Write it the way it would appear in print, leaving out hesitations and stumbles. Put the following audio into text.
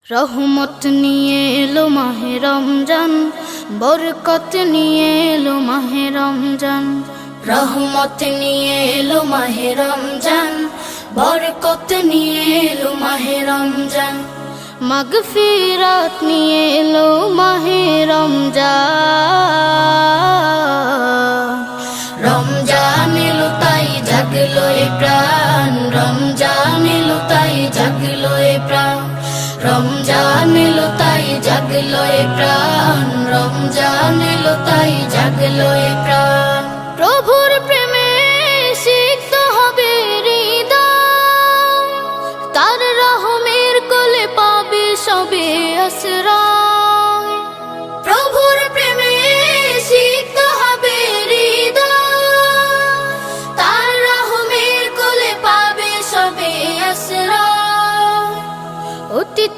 রহমত নিয়ে এলো মাহে রমজান, বরকত নিয়ে এলো মাহে রমজান। রহমত নিয়ে এলো মাহে রমজান, বরকত নিয়ে এলো মাহে রমজান। মাগফিরাত নিয়ে এলো মাহে রমজান। রমজান এলো তাই জাগলো এ প্রাণ, রমজান এলো তাই জাগলো এ প্রাণ। রমজান এলো তাই জাগলো এ প্রাণ, রমজান এলো তাই জাগলো এ প্রাণ। প্রভুর প্রেমে সিক্ত হবে হৃদয়, তার রহমের কোলে পাবে সবে আশ্রয়। প্রভুর প্রেমে সিক্ত হবে হৃদয়, তার রহমের কোলে পাবে সবে আশ্রয়। অতীতে